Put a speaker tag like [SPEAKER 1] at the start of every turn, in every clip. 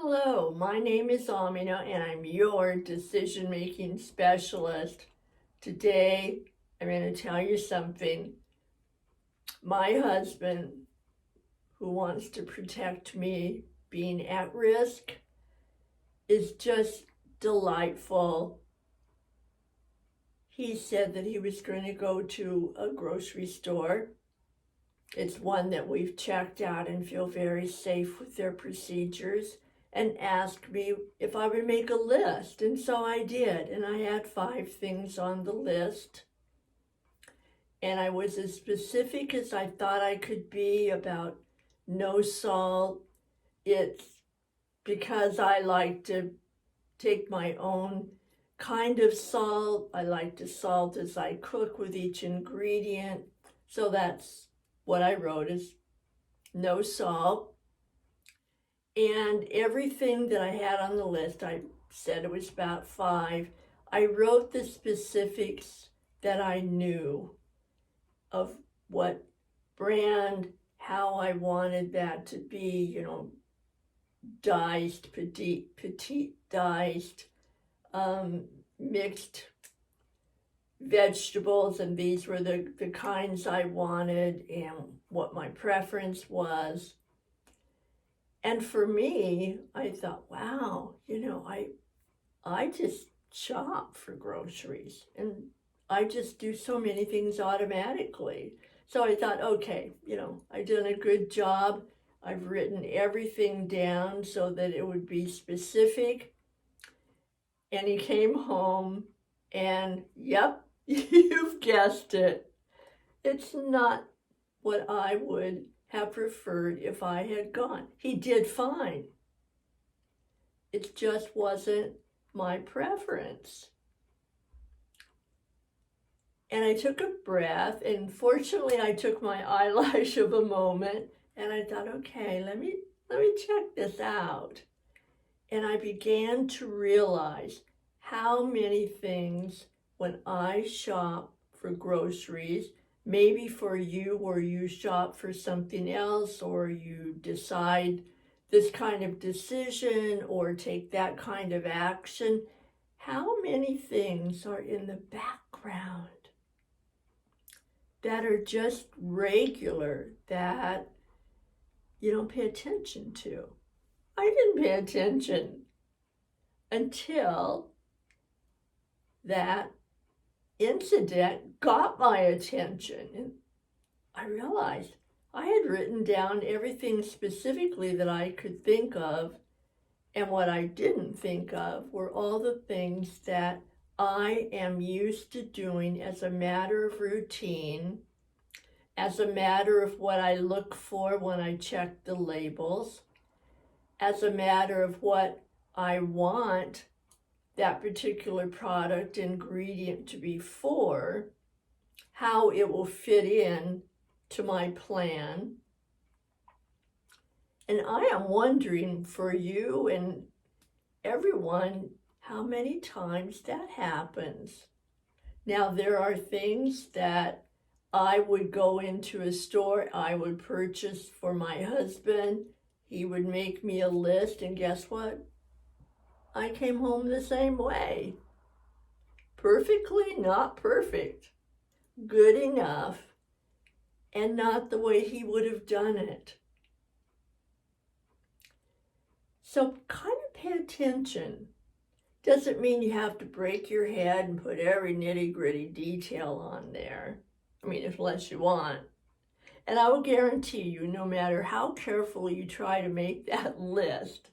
[SPEAKER 1] Hello, my name is Amina and I'm your decision making specialist. Today, I'm going to tell you something. My husband, who wants to protect me being at risk, is just delightful. He said that he was going to go to a grocery store. It's one that we've checked out and feel very safe with their procedures, and asked me if I would make a list. And so I did. And I had 5 things on the list. And I was as specific as I thought I could be about no salt. It's because I like to take my own kind of salt. I like to salt as I cook with each ingredient. So that's what I wrote is no salt. And everything that I had on the list, I said it was about 5. I wrote the specifics that I knew of what brand, how I wanted that to be, diced, petite diced, mixed vegetables, and these were the kinds I wanted and what my preference was. And for me, I thought, wow, I just shop for groceries and I just do so many things automatically. So I thought, okay, I've done a good job. I've written everything down so that it would be specific. And he came home and, yep, you've guessed it. It's not what I would have preferred if I had gone. He did fine. It just wasn't my preference. And I took a breath, and fortunately I took my eyelash of a moment, and I thought, okay, let me check this out. And I began to realize how many things when I shop for groceries, maybe for you or you shop for something else, or you decide this kind of decision or take that kind of action, how many things are in the background that are just regular that you don't pay attention to? I didn't pay attention until that incident got my attention. And I realized I had written down everything specifically that I could think of, and what I didn't think of were all the things that I am used to doing as a matter of routine, as a matter of what I look for when I check the labels, as a matter of what I want that particular product ingredient to be for, how it will fit in to my plan. And I am wondering for you and everyone how many times that happens. Now, there are things that I would go into a store, I would purchase for my husband. He would make me a list, and guess what? I came home the same way. Perfectly not perfect. Good enough, and not the way he would have done it. So kind of pay attention. Doesn't mean you have to break your head and put every nitty-gritty detail on there. I mean, unless you want. And I will guarantee you, no matter how carefully you try to make that list,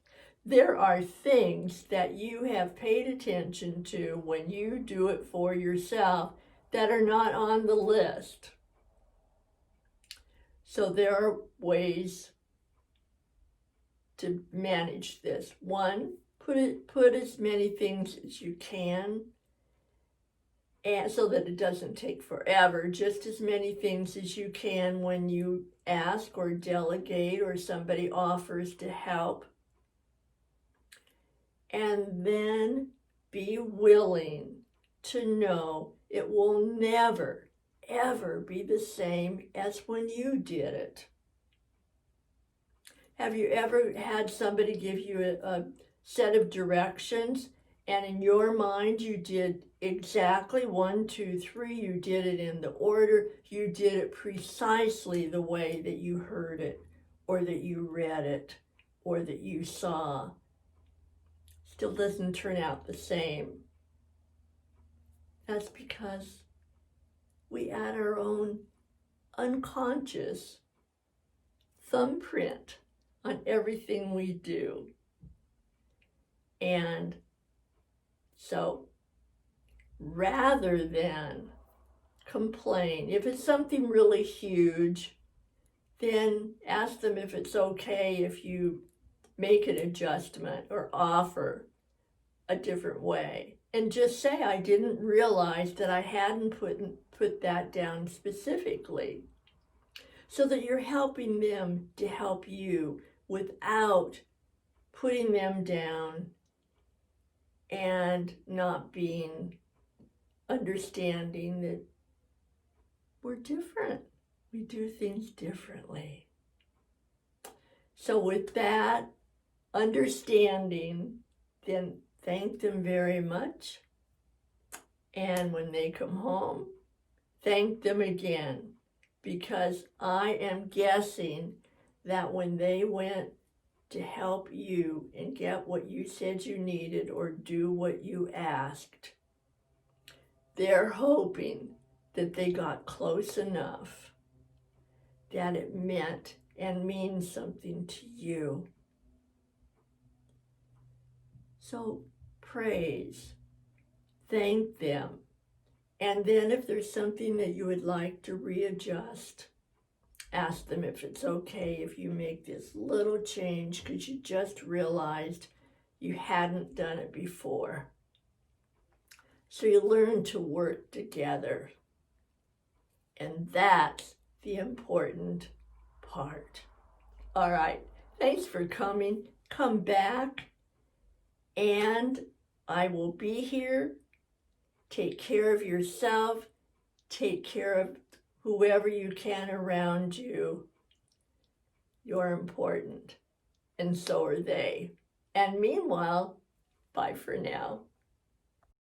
[SPEAKER 1] there are things that you have paid attention to when you do it for yourself that are not on the list. So there are ways to manage this. One, put as many things as you can, and so that it doesn't take forever. Just as many things as you can when you ask or delegate or somebody offers to help. And then be willing to know it will never, ever be the same as when you did it. Have you ever had somebody give you a set of directions, and in your mind you did exactly 1, 2, 3, you did it in the order, you did it precisely the way that you heard it, or that you read it, or that you saw? Still doesn't turn out the same. That's because we add our own unconscious thumbprint on everything we do. And so rather than complain, if it's something really huge, then ask them if it's okay if you make an adjustment or offer a different way. And just say, I didn't realize that I hadn't put that down specifically, so that you're helping them to help you without putting them down and not being understanding that we're different. We do things differently. So with that understanding, then thank them very much. And when they come home, thank them again, because I am guessing that when they went to help you and get what you said you needed or do what you asked, they're hoping that they got close enough that it meant and means something to you. So praise, thank them, and then if there's something that you would like to readjust, ask them if it's okay if you make this little change because you just realized you hadn't done it before. So you learn to work together. And that's the important part. All right, thanks for coming. Come back, and I will be here. Take care of yourself. Take care of whoever you can around you. You're important, and so are they. And meanwhile, bye for now.